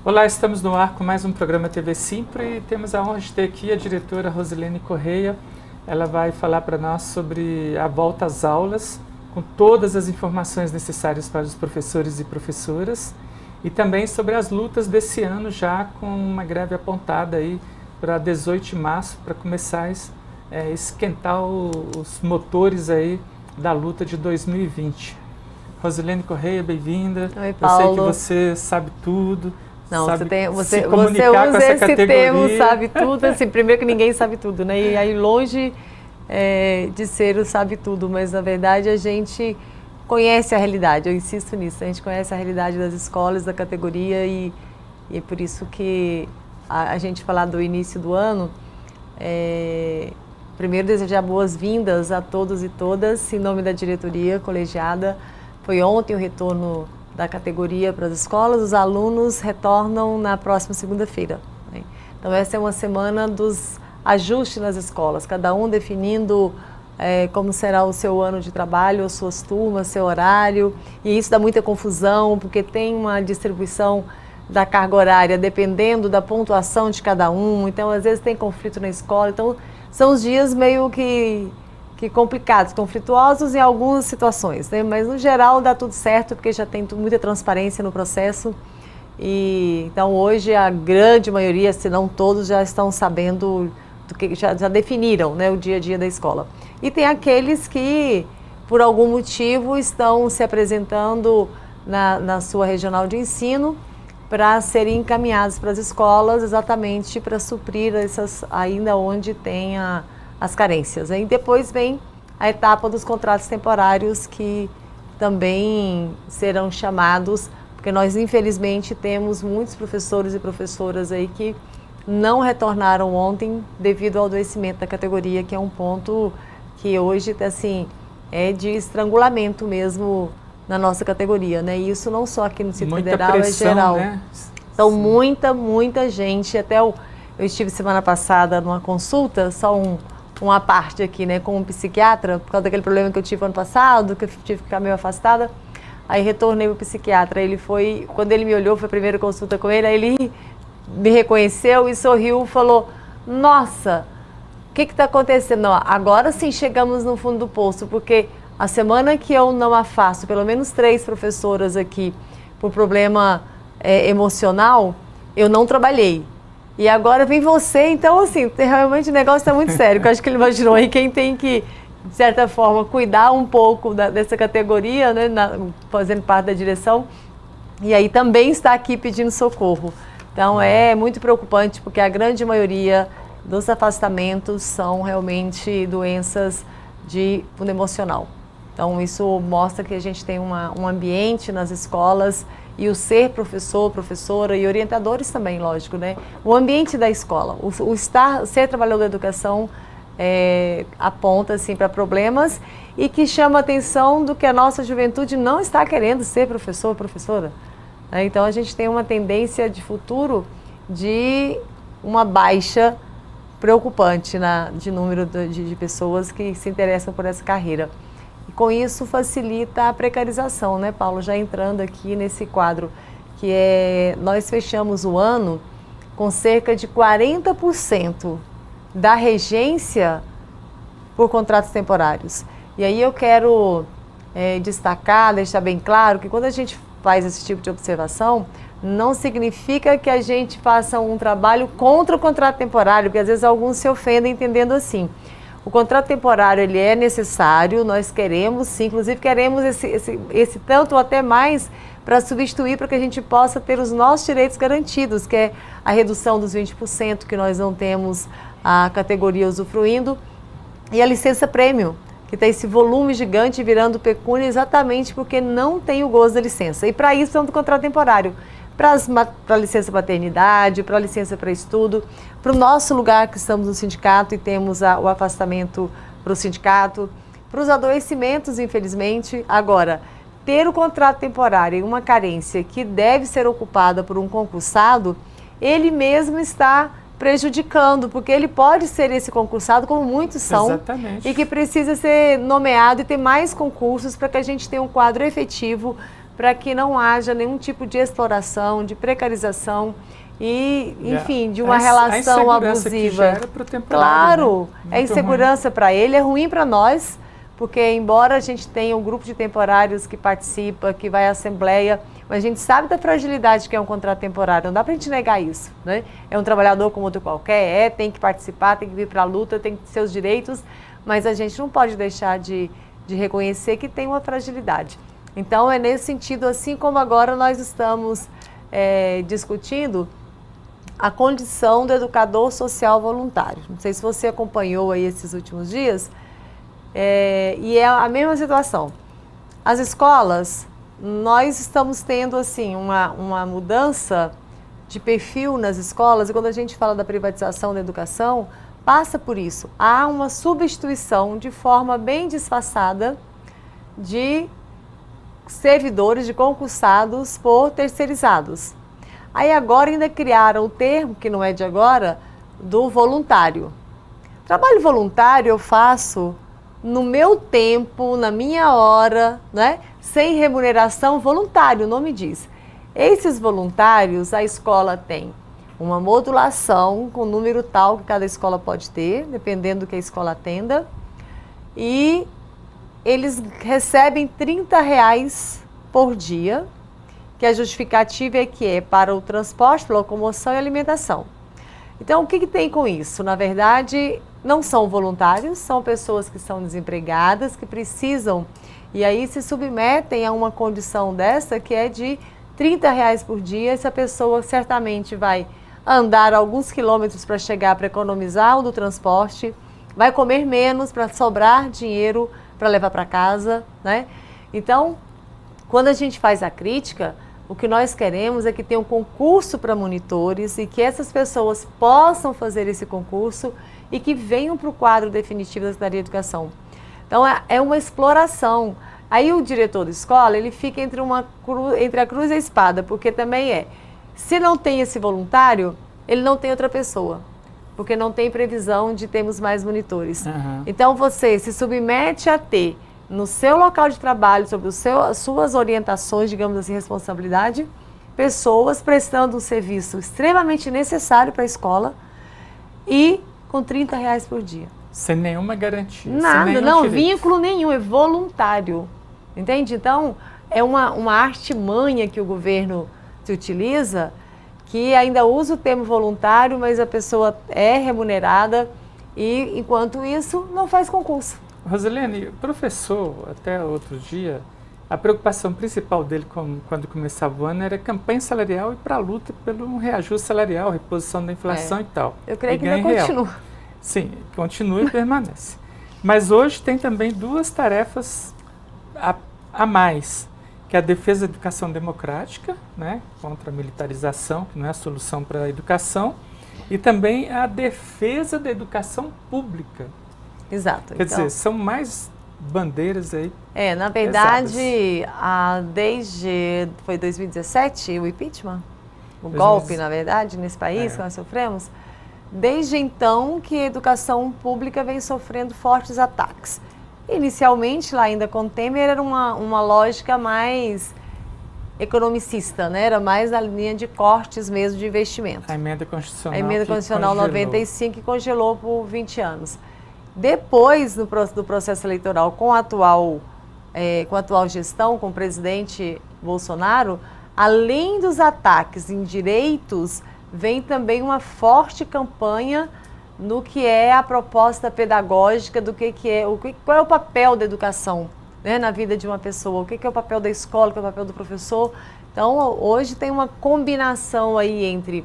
Olá, estamos no ar com mais um programa TV Simpro e temos a honra de ter aqui a diretora Rosilene Correia. Ela vai falar para nós sobre a volta às aulas, com todas as informações necessárias para os professores e professoras, e também sobre as lutas desse ano, já com uma greve apontada aí para 18 de março, para começar a esquentar os motores aí da luta de 2020. Rosilene Correia, bem-vinda. Oi, Paulo. Eu sei que você sabe tudo. Não, você usa esse termo, sabe tudo, assim, primeiro que ninguém sabe tudo, né? E aí longe de ser o sabe tudo, mas na verdade a gente conhece a realidade, eu insisto nisso, a gente conhece a realidade das escolas, da categoria e é por isso que a gente falar do início do ano, primeiro desejar boas-vindas a todos e todas, em nome da diretoria colegiada. Foi ontem o retorno da categoria para as escolas, os alunos retornam na próxima segunda-feira, né? Então essa é uma semana dos ajustes nas escolas, cada um definindo como será o seu ano de trabalho, as suas turmas, seu horário, e isso dá muita confusão, porque tem uma distribuição da carga horária dependendo da pontuação de cada um, então às vezes tem conflito na escola, então são os dias meio que complicados, conflituosos em algumas situações, né? Mas no geral dá tudo certo, porque já tem muita transparência no processo. E então hoje a grande maioria, se não todos, já estão sabendo do que já definiram, né, o dia a dia da escola. E tem aqueles que, por algum motivo, estão se apresentando na sua regional de ensino para serem encaminhados para as escolas, exatamente para suprir essas ainda onde tem as carências. E depois vem a etapa dos contratos temporários, que também serão chamados, porque nós infelizmente temos muitos professores e professoras aí que não retornaram ontem devido ao adoecimento da categoria, que é um ponto que hoje assim, é de estrangulamento mesmo na nossa categoria, né? E isso não só aqui no Distrito Federal, pressão, é geral. Né? Então muita gente, eu estive semana passada numa consulta, só uma parte aqui, né, com um psiquiatra, por causa daquele problema que eu tive ano passado, que eu tive que ficar meio afastada. Aí retornei para o psiquiatra. Quando ele me olhou, foi a primeira consulta com ele, aí ele me reconheceu e sorriu, falou: nossa, o que está acontecendo? Não, agora sim chegamos no fundo do poço, porque a semana que eu não afasto pelo menos 3 professoras aqui por problema emocional, eu não trabalhei. E agora vem você, então assim, realmente o negócio está muito sério, que eu acho que ele imaginou aí quem tem que, de certa forma, cuidar um pouco dessa categoria, né, fazendo parte da direção, e aí também está aqui pedindo socorro. Então é muito preocupante, porque a grande maioria dos afastamentos são realmente doenças de fundo emocional. Então isso mostra que a gente tem um ambiente nas escolas, e o ser professor, professora e orientadores também, lógico, né? O ambiente da escola, ser trabalhador da educação aponta assim, para problemas e que chama a atenção do que a nossa juventude não está querendo ser professor, professora. Então a gente tem uma tendência de futuro de uma baixa preocupante de número de pessoas que se interessam por essa carreira. E com isso facilita a precarização, né, Paulo? Já entrando aqui nesse quadro, nós fechamos o ano com cerca de 40% da regência por contratos temporários. E aí eu quero destacar, deixar bem claro que quando a gente faz esse tipo de observação, não significa que a gente faça um trabalho contra o contrato temporário, porque às vezes alguns se ofendem entendendo assim. O contrato temporário ele é necessário, nós queremos sim, inclusive queremos esse tanto ou até mais para substituir, para que a gente possa ter os nossos direitos garantidos, que é a redução dos 20% que nós não temos a categoria usufruindo, e a licença prêmio, que tem esse volume gigante virando pecúnia exatamente porque não tem o gozo da licença. E para isso precisamos do contrato temporário. Para a licença paternidade, para a licença para estudo, para o nosso lugar que estamos no sindicato e temos o afastamento para o sindicato, para os adoecimentos, infelizmente. Agora, ter o contrato temporário em uma carência que deve ser ocupada por um concursado, ele mesmo está prejudicando, porque ele pode ser esse concursado, como muitos são. Exatamente. E que precisa ser nomeado e ter mais concursos para que a gente tenha um quadro efetivo para que não haja nenhum tipo de exploração, de precarização e, enfim, de uma relação abusiva. Que gera pro temporário, claro, né? é insegurança para ele, é ruim para nós, porque embora a gente tenha um grupo de temporários que participa, que vai à assembleia, mas a gente sabe da fragilidade que é um contrato temporário, não dá para a gente negar isso, né? É um trabalhador como outro qualquer, tem que participar, tem que vir para a luta, tem que ter seus direitos, mas a gente não pode deixar de reconhecer que tem uma fragilidade. Então é nesse sentido, assim como agora nós estamos discutindo a condição do educador social voluntário. Não sei se você acompanhou aí esses últimos dias, e é a mesma situação. As escolas, nós estamos tendo assim uma mudança de perfil nas escolas, e quando a gente fala da privatização da educação, passa por isso. Há uma substituição de forma bem disfarçada de servidores, de concursados por terceirizados. Aí agora ainda criaram o termo, que não é de agora, do voluntário. Trabalho voluntário eu faço no meu tempo, na minha hora, né? Sem remuneração, voluntário, o nome diz. Esses voluntários, a escola tem uma modulação com número tal que cada escola pode ter, dependendo do que a escola atenda, e eles recebem R$30 por dia, que a justificativa é que é para o transporte, locomoção e alimentação. Então, o que tem com isso? Na verdade, não são voluntários, são pessoas que são desempregadas, que precisam, e aí se submetem a uma condição dessa, que é de R$30 por dia. Essa pessoa certamente vai andar alguns quilômetros para chegar, para economizar o do transporte, vai comer menos para sobrar dinheiro para levar para casa, né? Então, quando a gente faz a crítica, o que nós queremos é que tenha um concurso para monitores e que essas pessoas possam fazer esse concurso e que venham para o quadro definitivo da Secretaria de Educação. Então, é uma exploração. Aí o diretor da escola, ele fica entre a cruz e a espada, porque também se não tem esse voluntário, ele não tem outra pessoa, porque não tem previsão de termos mais monitores. Uhum. Então, você se submete a ter no seu local de trabalho, sobre as suas orientações, digamos assim, responsabilidade, pessoas prestando um serviço extremamente necessário para a escola e com R$30 por dia. Sem nenhuma garantia. Nada, não, vínculo nenhum, é voluntário. Entende? Então, é uma artimanha que o governo se utiliza, que ainda usa o termo voluntário, mas a pessoa é remunerada e, enquanto isso, não faz concurso. Rosilene, o professor, até outro dia, a preocupação principal dele quando começava o ano era campanha salarial e para a luta pelo reajuste salarial, reposição da inflação e tal. Eu creio que ainda continua. Sim, continua e permanece. Mas hoje tem também duas tarefas a mais, que é a defesa da educação democrática, né, contra a militarização, que não é a solução para a educação, e também a defesa da educação pública. Exato. Quer dizer, são mais bandeiras aí. Na verdade, foi 2017 o impeachment? O golpe, na verdade, nesse país que nós sofremos. Desde então que a educação pública vem sofrendo fortes ataques. Inicialmente, lá ainda com Temer, era uma lógica mais economicista, né? Era mais na linha de cortes mesmo de investimento. A emenda constitucional. A emenda constitucional 95 que congelou por 20 anos. Depois do processo eleitoral, com a atual gestão, com o presidente Bolsonaro, além dos ataques em direitos, vem também uma forte campanha no que é a proposta pedagógica, qual é o papel da educação, né, na vida de uma pessoa, o que é o papel da escola, o que é o papel do professor. Então, hoje tem uma combinação aí entre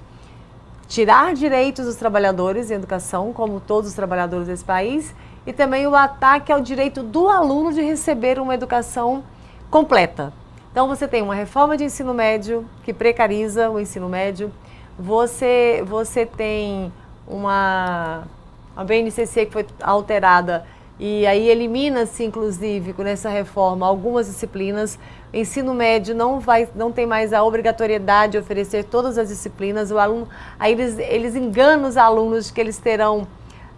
tirar direitos dos trabalhadores em educação, como todos os trabalhadores desse país, e também o ataque ao direito do aluno de receber uma educação completa. Então, você tem uma reforma de ensino médio que precariza o ensino médio, você tem uma BNCC que foi alterada e aí elimina-se, inclusive, nessa reforma, algumas disciplinas. O ensino médio não tem mais a obrigatoriedade de oferecer todas as disciplinas. O aluno, aí eles enganam os alunos de que eles terão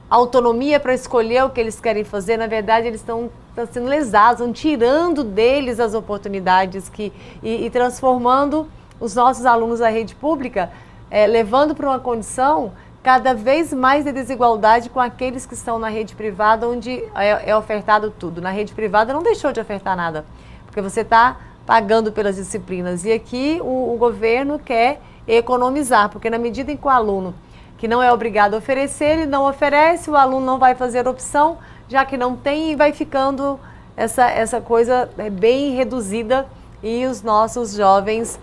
autonomia para escolher o que eles querem fazer, na verdade eles estão sendo lesados, estão tirando deles as oportunidades e transformando os nossos alunos da rede pública, levando para uma condição cada vez mais de desigualdade com aqueles que estão na rede privada, onde é ofertado tudo. Na rede privada não deixou de ofertar nada, porque você está pagando pelas disciplinas. E aqui o governo quer economizar, porque na medida em que o aluno que não é obrigado a oferecer, ele não oferece, o aluno não vai fazer opção, já que não tem, e vai ficando essa coisa bem reduzida e os nossos jovens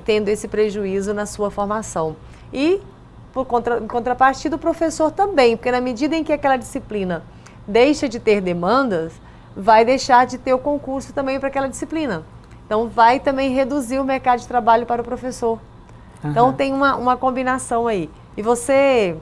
tendo esse prejuízo na sua formação. E, em contrapartida, o professor também, porque na medida em que aquela disciplina deixa de ter demandas, vai deixar de ter o concurso também para aquela disciplina. Então, vai também reduzir o mercado de trabalho para o professor. Uhum. Então, tem uma combinação aí. E você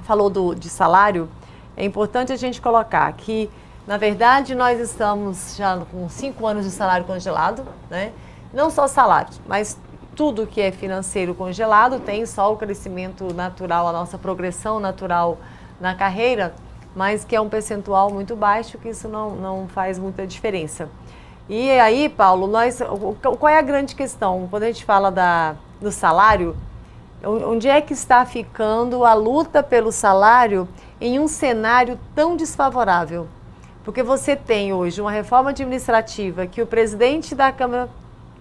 falou de salário, é importante a gente colocar que, na verdade, nós estamos já com 5 anos de salário congelado, né? Não só salário, mas tudo que é financeiro congelado, tem só o crescimento natural, a nossa progressão natural na carreira, mas que é um percentual muito baixo, que isso não faz muita diferença. E aí, Paulo, qual é a grande questão? Quando a gente fala do salário, onde é que está ficando a luta pelo salário em um cenário tão desfavorável? Porque você tem hoje uma reforma administrativa que o presidente da Câmara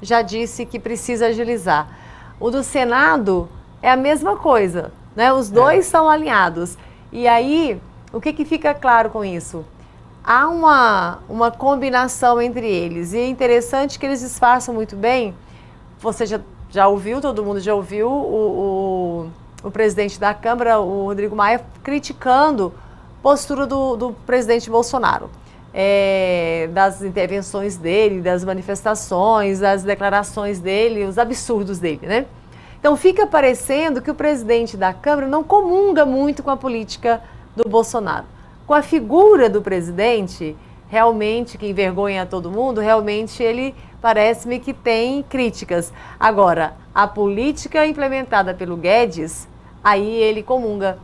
já disse que precisa agilizar. O do Senado é a mesma coisa, né? Os dois são alinhados. E aí, o que fica claro com isso? Há uma combinação entre eles. E é interessante que eles disfarçam muito bem. Você já ouviu, todo mundo já ouviu o presidente da Câmara, o Rodrigo Maia, criticando a postura do presidente Bolsonaro. Das intervenções dele, das manifestações, das declarações dele, os absurdos dele, né? Então fica parecendo que o presidente da Câmara não comunga muito com a política do Bolsonaro. Com a figura do presidente, realmente, que envergonha todo mundo, realmente ele parece-me que tem críticas. Agora, a política implementada pelo Guedes, aí ele comunga.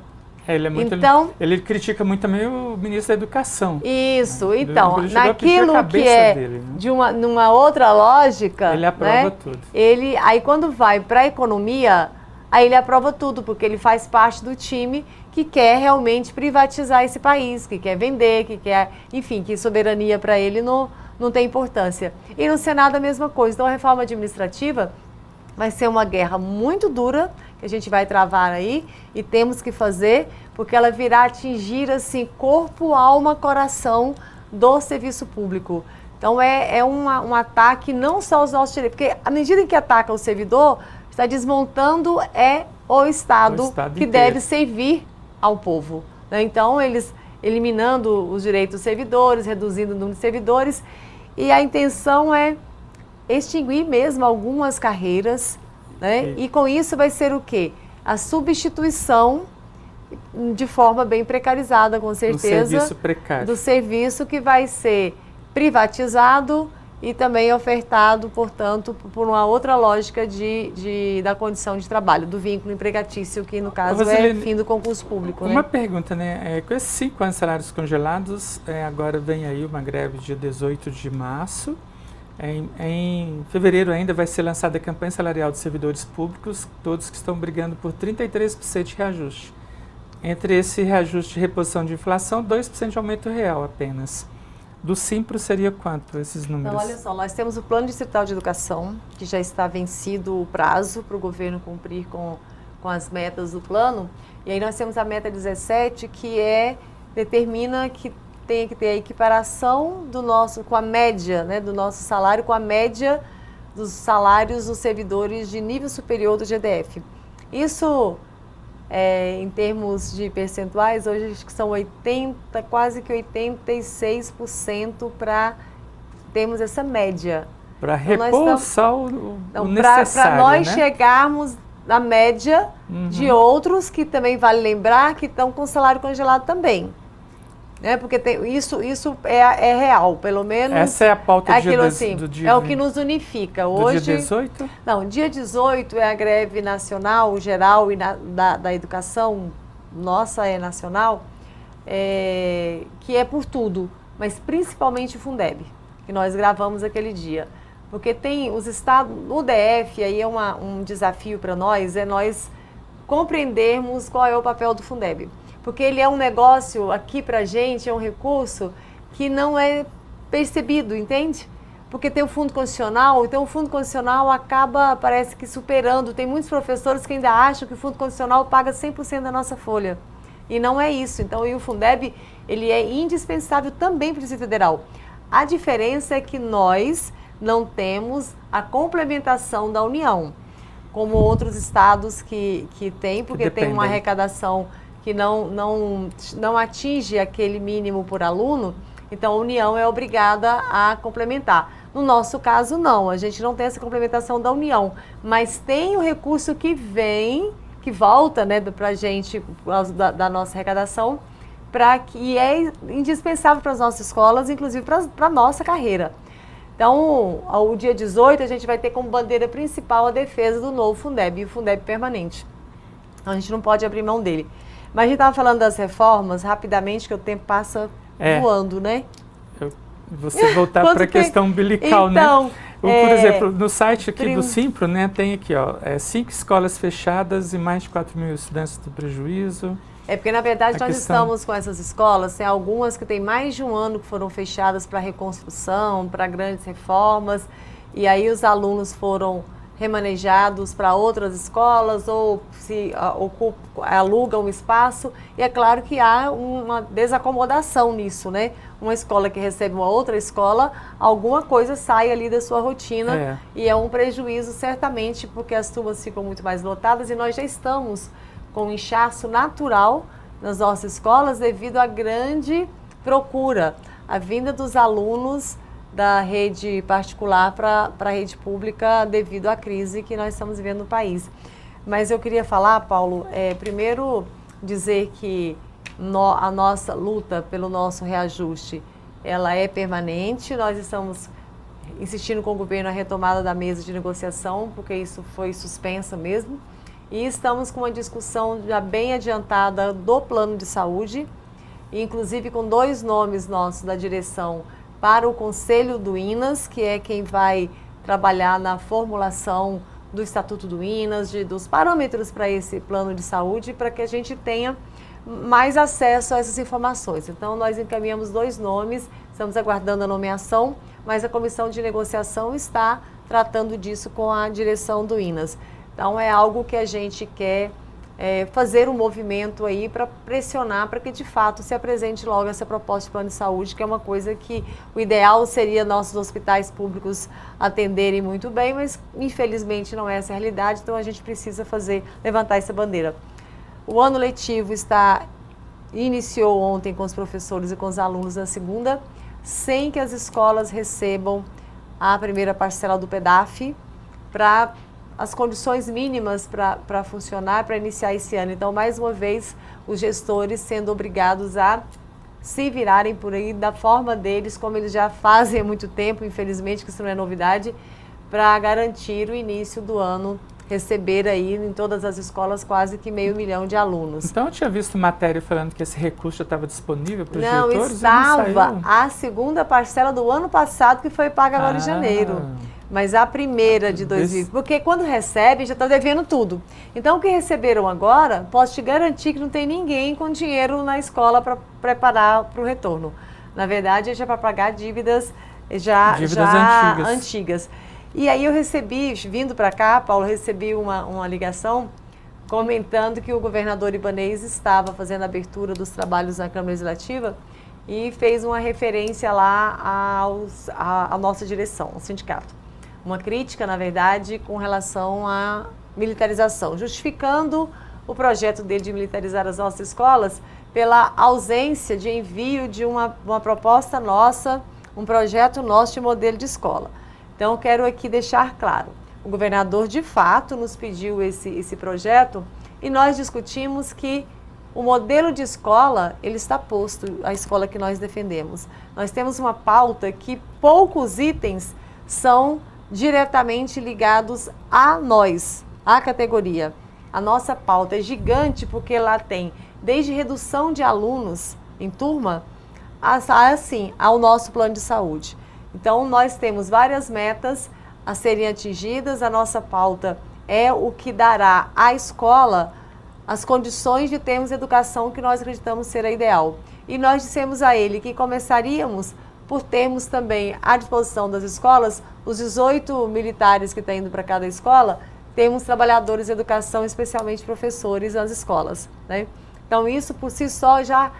Ele critica muito também o ministro da Educação. Isso, né? Então, naquilo que é dele, né? Numa outra lógica, ele aprova tudo. Aí quando vai para a economia, aí ele aprova tudo, porque ele faz parte do time que quer realmente privatizar esse país, que quer vender, que quer, enfim, que soberania para ele não tem importância. E no Senado a mesma coisa. Então a reforma administrativa vai ser uma guerra muito dura, que a gente vai travar aí, e temos que fazer, porque ela virá atingir, assim, corpo, alma, coração do serviço público. Então, é um ataque não só aos nossos direitos, porque à medida em que ataca o servidor, está desmontando o Estado que inteiro deve servir ao povo, né? Então, eles eliminando os direitos dos servidores, reduzindo o número de servidores, e a intenção é extinguir mesmo algumas carreiras, né? E com isso vai ser o quê? A substituição de forma bem precarizada, com certeza, serviço precário, do serviço que vai ser privatizado e também ofertado, portanto, por uma outra lógica da condição de trabalho, do vínculo empregatício, que no caso é fim do concurso público. Uma pergunta, né? Com esses 5 anos de salários congelados, agora vem aí uma greve dia 18 de março. Em fevereiro ainda vai ser lançada a campanha salarial dos servidores públicos, todos que estão brigando por 33% de reajuste. Entre esse reajuste de reposição de inflação, 2% de aumento real apenas. Do Simpro seria quanto esses números? Então, olha só, nós temos o Plano Distrital de Educação, que já está vencido o prazo para o governo cumprir com as metas do plano. E aí nós temos a meta 17, que determina que tem que ter a equiparação com a média, né, do nosso salário, com a média dos salários dos servidores de nível superior do GDF. Isso, em termos de percentuais, hoje acho que são quase que 86% para termos essa média. Para repor o necessário, para nós, né, chegarmos na média de outros que também vale lembrar que estão com salário congelado também. Porque isso é real, pelo menos. Essa é a pauta do dia. É o que nos unifica. Hoje, dia 18? Não, dia 18 é a greve nacional, geral e da educação, nossa é nacional, que é por tudo, mas principalmente o Fundeb, que nós gravamos aquele dia. Porque tem os estados, no DF, aí é um desafio para nós, é nós compreendermos qual é o papel do Fundeb. Porque ele é um negócio, aqui para a gente, é um recurso que não é percebido, entende? Porque tem o fundo condicional, então o fundo condicional acaba, parece que superando. Tem muitos professores que ainda acham que o fundo condicional paga 100% da nossa folha. E não é isso. Então, e o Fundeb, ele é indispensável também para o Distrito Federal. A diferença é que nós não temos a complementação da União, como outros estados que têm, porque tem uma arrecadação que não atinge aquele mínimo por aluno. Então, a União é obrigada a complementar. No nosso caso, não. A gente não tem essa complementação da União. Mas tem o recurso que vem, que volta, né, para a gente, da nossa arrecadação, que é indispensável para as nossas escolas, inclusive para a nossa carreira. Então, o dia 18, a gente vai ter como bandeira principal a defesa do novo Fundeb, e o Fundeb permanente. Então, a gente não pode abrir mão dele. Mas a gente estava falando das reformas, rapidamente, que o tempo passa voando, né? Você voltar para a questão umbilical, então, né? Por exemplo, no site aqui do Simpro, né, tem aqui, 5 escolas fechadas e mais de 4 mil estudantes do prejuízo. Porque, na verdade, nós estamos com essas escolas, tem algumas que tem mais de um ano que foram fechadas para reconstrução, para grandes reformas, e aí os alunos foram remanejados para outras escolas ou se alugam um espaço, e é claro que há uma desacomodação nisso, né? Uma escola que recebe uma outra escola, alguma coisa sai ali da sua rotina e é um prejuízo certamente, porque as turmas ficam muito mais lotadas e nós já estamos com um inchaço natural nas nossas escolas devido à grande procura, a vinda dos alunos da rede particular para a rede pública devido à crise que nós estamos vivendo no país. Mas eu queria falar, Paulo, primeiro dizer que a nossa luta pelo nosso reajuste, ela é permanente. Nós estamos insistindo com o governo a retomada da mesa de negociação, porque isso foi suspensa mesmo. E estamos com uma discussão já bem adiantada do plano de saúde, inclusive com 2 nomes nossos da direção para o Conselho do INAS, que é quem vai trabalhar na formulação do Estatuto do INAS, dos parâmetros para esse plano de saúde, para que a gente tenha mais acesso a essas informações. Então, nós encaminhamos 2 nomes, estamos aguardando a nomeação, mas a comissão de negociação está tratando disso com a direção do INAS. Então, é algo que a gente quer fazer um movimento aí para pressionar para que, de fato, se apresente logo essa proposta de plano de saúde, que é uma coisa que o ideal seria nossos hospitais públicos atenderem muito bem, mas, infelizmente, não é essa a realidade, então a gente precisa levantar essa bandeira. O ano letivo iniciou ontem com os professores e com os alunos na segunda, sem que as escolas recebam a primeira parcela do PEDAF para as condições mínimas para funcionar, para iniciar esse ano. Então, mais uma vez, os gestores sendo obrigados a se virarem por aí da forma deles, como eles já fazem há muito tempo, infelizmente, que isso não é novidade, para garantir o início do ano, receber aí em todas as escolas quase que 500 mil de alunos. Então, eu tinha visto matéria falando que esse recurso já estava disponível para os diretores? Não, estava a segunda parcela do ano passado, que foi paga agora em janeiro. Mas a primeira de 2020, porque quando recebe já está devendo tudo. Então, o que receberam agora, posso te garantir que não tem ninguém com dinheiro na escola para preparar para o retorno. Na verdade, é já para pagar dívidas antigas. E aí eu recebi, vindo para cá, Paulo, recebi uma ligação comentando que o governador Ibanez estava fazendo a abertura dos trabalhos na Câmara Legislativa e fez uma referência lá à nossa direção, ao sindicato. Uma crítica, na verdade, com relação à militarização, justificando o projeto dele de militarizar as nossas escolas pela ausência de envio de uma proposta nossa, um projeto nosso de modelo de escola. Então, eu quero aqui deixar claro, o governador, de fato, nos pediu esse projeto e nós discutimos que o modelo de escola, ele está posto, a escola que nós defendemos. Nós temos uma pauta que poucos itens são diretamente ligados a nós, à categoria. A nossa pauta é gigante porque lá tem desde redução de alunos em turma, assim, ao nosso plano de saúde. Então, nós temos várias metas a serem atingidas, a nossa pauta é o que dará à escola as condições de termos educação que nós acreditamos ser a ideal. E nós dissemos a ele que começaríamos por termos também à disposição das escolas, os 18 militares que estão indo para cada escola, temos trabalhadores de educação, especialmente professores nas escolas, né? Então, isso por si só já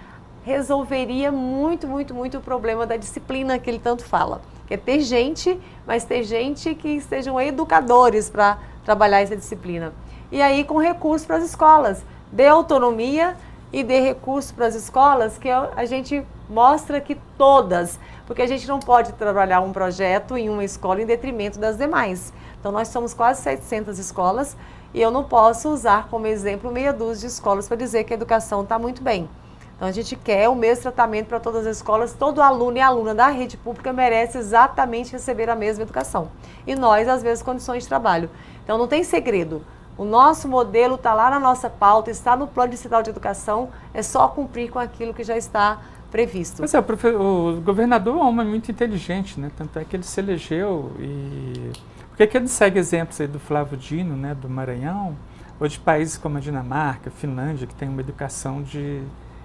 resolveria muito o problema da disciplina que ele tanto fala. Que é ter gente, mas ter gente que sejam educadores para trabalhar essa disciplina. E aí com recursos para as escolas, dê autonomia e dê recursos para as escolas, que a gente mostra que todas, porque a gente não pode trabalhar um projeto em uma escola em detrimento das demais. Então nós somos quase 700 escolas e eu não posso usar como exemplo meia dúzia de escolas para dizer que a educação está muito bem. Então a gente quer o mesmo tratamento para todas as escolas, todo aluno e aluna da rede pública merece exatamente receber a mesma educação. E nós, as mesmas condições de trabalho. Então não tem segredo. O nosso modelo está lá na nossa pauta, está no plano distrital de educação, é só cumprir com aquilo que já está previsto. Mas o governador é um homem muito inteligente, né? Tanto é que ele se elegeu e... Por que ele segue exemplos aí do Flávio Dino, né, do Maranhão, ou de países como a Dinamarca, Finlândia, que tem uma educação de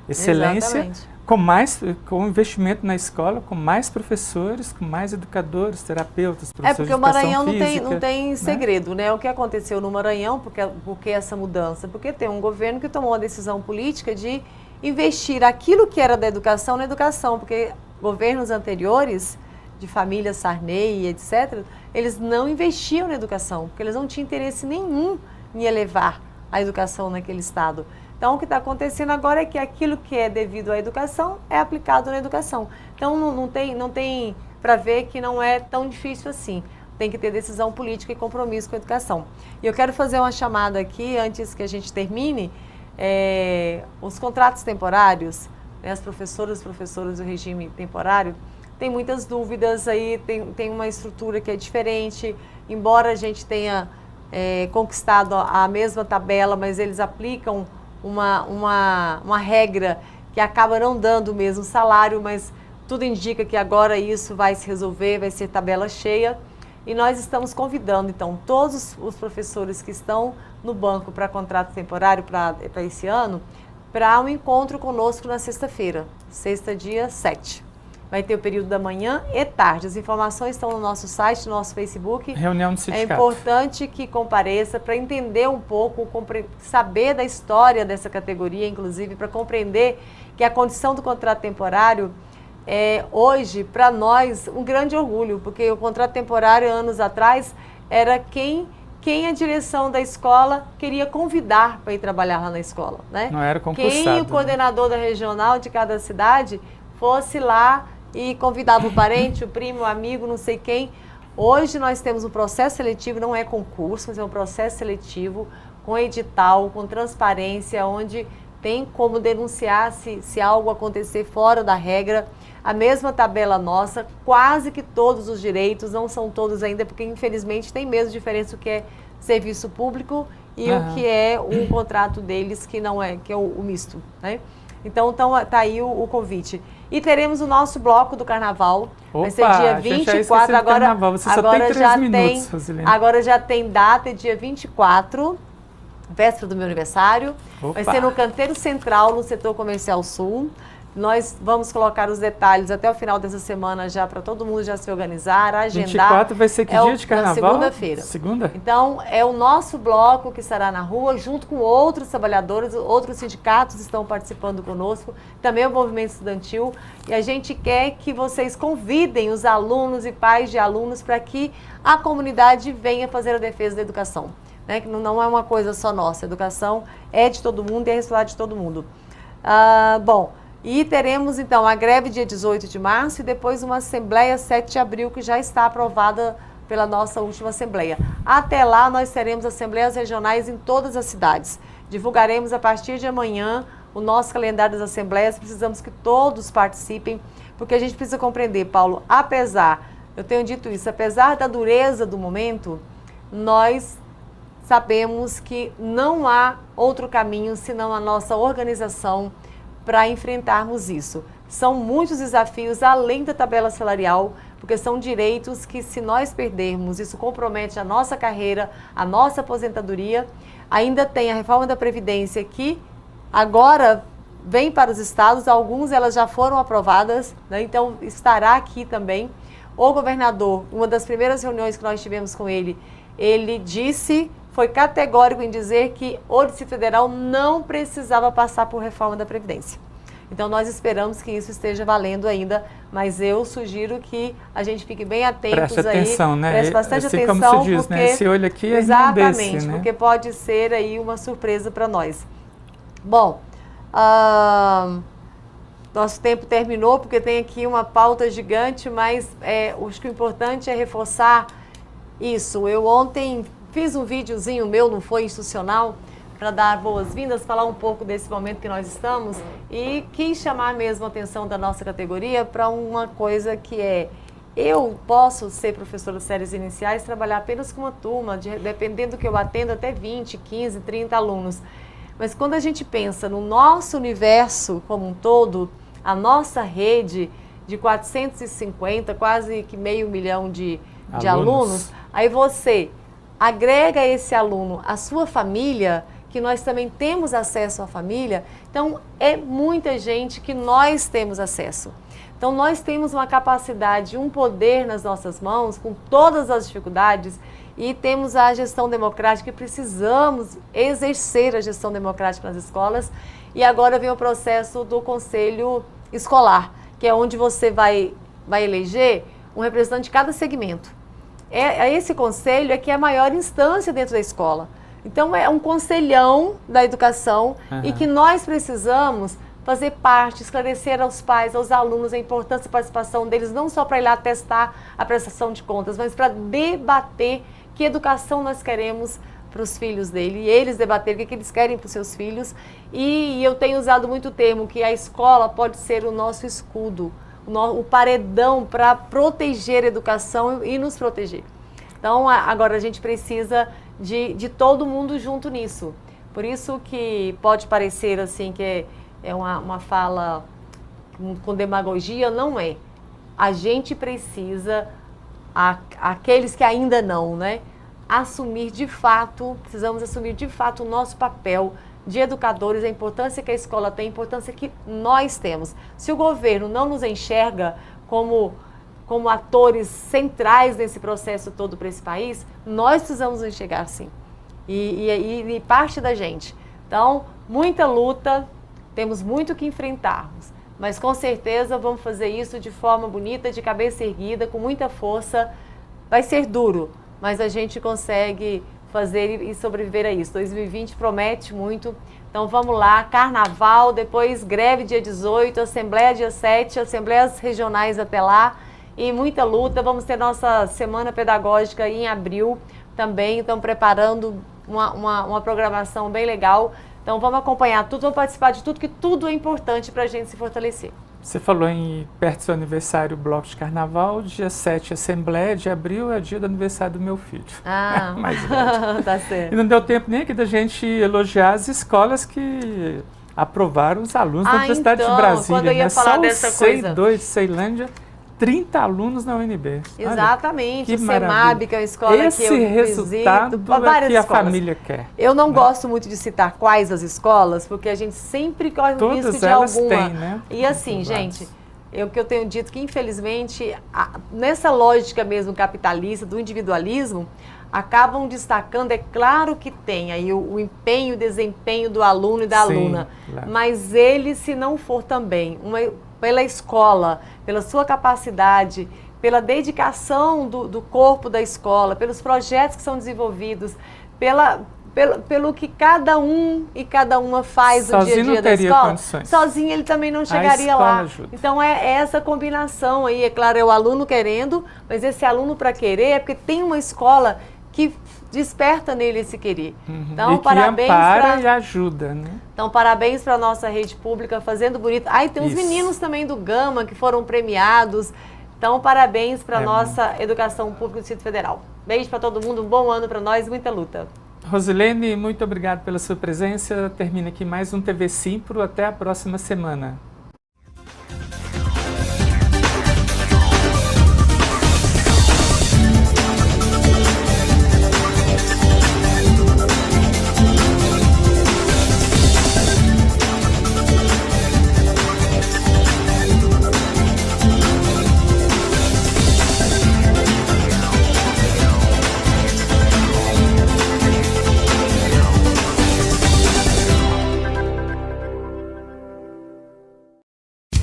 excelência, com investimento na escola, com mais professores, com mais educadores, terapeutas, professores porque de o Maranhão física, não tem segredo, né? O que aconteceu no Maranhão, porque essa mudança? Porque tem um governo que tomou uma decisão política de investir aquilo que era da educação na educação, porque governos anteriores, de família Sarney, etc., eles não investiam na educação, porque eles não tinham interesse nenhum em elevar a educação naquele estado. Então, o que está acontecendo agora é que aquilo que é devido à educação é aplicado na educação. Então, não tem para ver que não é tão difícil assim. Tem que ter decisão política e compromisso com a educação. E eu quero fazer uma chamada aqui, antes que a gente termine, os contratos temporários, né, as professoras e professores do regime temporário, tem muitas dúvidas aí, tem uma estrutura que é diferente, embora a gente tenha conquistado a mesma tabela, mas eles aplicam uma regra que acaba não dando o mesmo salário, mas tudo indica que agora isso vai se resolver, vai ser tabela cheia. E nós estamos convidando, então, todos os professores que estão no banco para contrato temporário para esse ano, para um encontro conosco na sexta-feira, sexta, dia 7. Vai ter o período da manhã e tarde. As informações estão no nosso site, no nosso Facebook. Reunião do sindicato. É importante que compareça para entender um pouco, saber da história dessa categoria, inclusive, para compreender que a condição do contrato temporário é, hoje, para nós, um grande orgulho, porque o contrato temporário, anos atrás, era quem a direção da escola queria convidar para ir trabalhar lá na escola, né? Não era concursado. Quem o coordenador da regional de cada cidade fosse lá e convidava o parente, o primo, o amigo, não sei quem. Hoje nós temos um processo seletivo, não é concurso, mas é um processo seletivo com edital, com transparência, onde tem como denunciar se algo acontecer fora da regra. A mesma tabela nossa, quase que todos os direitos, não são todos ainda, porque infelizmente tem mesmo diferença o que é serviço público e o que é o contrato deles, que não é, que é o misto, né? Então tá aí o convite. E teremos o nosso bloco do carnaval. Opa, vai ser dia 24. Agora já tem data, é dia 24, véspera do meu aniversário. Opa. Vai ser no Canteiro Central, no setor comercial sul. Nós vamos colocar os detalhes até o final dessa semana já para todo mundo já se organizar, agendar. 24 vai ser que dia de carnaval? Segunda-feira. Segunda? Então, é o nosso bloco que estará na rua, junto com outros trabalhadores, outros sindicatos estão participando conosco, também o movimento estudantil. E a gente quer que vocês convidem os alunos e pais de alunos para que a comunidade venha fazer a defesa da educação, né? Que não é uma coisa só nossa, a educação é de todo mundo e é responsabilidade de todo mundo. E teremos, então, a greve dia 18 de março e depois uma assembleia 7 de abril, que já está aprovada pela nossa última assembleia. Até lá, nós teremos assembleias regionais em todas as cidades. Divulgaremos a partir de amanhã o nosso calendário das assembleias. Precisamos que todos participem, porque a gente precisa compreender, Paulo, eu tenho dito isso, apesar da dureza do momento, nós sabemos que não há outro caminho senão a nossa organização para enfrentarmos isso. São muitos desafios além da tabela salarial, porque são direitos que, se nós perdermos, isso compromete a nossa carreira, a nossa aposentadoria. Ainda tem a reforma da Previdência que agora vem para os estados, alguns elas já foram aprovadas, né? Então estará aqui também. O governador, uma das primeiras reuniões que nós tivemos com ele, ele disse, foi categórico em dizer que o Distrito Federal não precisava passar por reforma da Previdência. Então nós esperamos que isso esteja valendo ainda, mas eu sugiro que a gente fique bem atentos Preste atenção, né? Preste bastante assim atenção, como se diz, porque, né? Esse olho aqui é exatamente, desse, né? porque pode ser aí uma surpresa para nós. Bom, nosso tempo terminou, porque tem aqui uma pauta gigante, mas acho que o importante é reforçar isso. Eu ontem fiz um videozinho meu, não foi institucional, para dar boas-vindas, falar um pouco desse momento que nós estamos e quis chamar mesmo a atenção da nossa categoria para uma coisa que eu posso ser professora de séries iniciais, trabalhar apenas com uma turma, dependendo do que eu atendo, até 20, 15, 30 alunos. Mas quando a gente pensa no nosso universo como um todo, a nossa rede de 450, quase que 500 mil de alunos, aí você agrega esse aluno à sua família, que nós também temos acesso à família, então é muita gente que nós temos acesso. Então nós temos uma capacidade, um poder nas nossas mãos, com todas as dificuldades, e temos a gestão democrática, e precisamos exercer a gestão democrática nas escolas. E agora vem o processo do conselho escolar, que é onde você vai eleger um representante de cada segmento. Esse conselho é que é a maior instância dentro da escola. Então é um conselhão da educação e que nós precisamos fazer parte, esclarecer aos pais, aos alunos a importância da participação deles, não só para ir lá testar a prestação de contas, mas para debater que educação nós queremos para os filhos dele, e eles debater o que eles querem para os seus filhos. E eu tenho usado muito o termo que a escola pode ser o nosso escudo, o paredão para proteger a educação e nos proteger. Então agora a gente precisa de todo mundo junto nisso. Por isso que pode parecer assim que é uma fala com demagogia, não é. A gente precisa, aqueles que ainda não, né? Precisamos assumir de fato o nosso papel de educadores, a importância que a escola tem, a importância que nós temos. Se o governo não nos enxerga como atores centrais nesse processo todo para esse país, nós precisamos nos enxergar sim. E parte da gente. Então, muita luta, temos muito que enfrentarmos, mas com certeza vamos fazer isso de forma bonita, de cabeça erguida, com muita força. Vai ser duro, mas a gente consegue fazer e sobreviver a isso. 2020 promete muito, então vamos lá, carnaval, depois greve dia 18, assembleia dia 7, assembleias regionais até lá, e muita luta. Vamos ter nossa semana pedagógica em abril também, estamos preparando uma programação bem legal. Então vamos acompanhar tudo, vamos participar de tudo, que tudo é importante para a gente se fortalecer. Você falou perto do seu aniversário, bloco de carnaval, dia 7, assembleia de abril, é o dia do aniversário do meu filho. Mais velho. Tá certo. E não deu tempo nem aqui da gente elogiar as escolas que aprovaram os alunos da Universidade de Brasília. Quando eu ia falar dessa coisa. CEI2 de Ceilândia, 30 alunos na UNB. Exatamente, olha, o CEMAB, que é uma escola que eu visito. Esse resultado é que a família quer. Eu não gosto muito de citar quais as escolas, porque a gente sempre corre o risco de alguma. Têm, né? E assim, gente, o que eu tenho dito que, infelizmente, nessa lógica mesmo capitalista, do individualismo, acabam destacando, é claro que tem aí o empenho, o desempenho do aluno e da aluna, claro. Mas ele, se não for também pela escola, pela sua capacidade, pela dedicação do corpo da escola, pelos projetos que são desenvolvidos, pelo que cada um e cada uma faz no dia a dia da escola, condições. Sozinho ele também não chegaria lá. Ajuda. Então é essa combinação aí, é claro, é o aluno querendo, mas esse aluno para querer é porque tem uma escola que desperta nele esse querer. Então, e que ampara e ajuda, né? Então, parabéns para a nossa rede pública, fazendo bonito. Aí tem os meninos também do Gama, que foram premiados. Então, parabéns para a nossa educação pública do Distrito Federal. Beijo para todo mundo, um bom ano para nós, muita luta. Rosilene, muito obrigado pela sua presença. Termina aqui mais um TV Simpro. Até a próxima semana.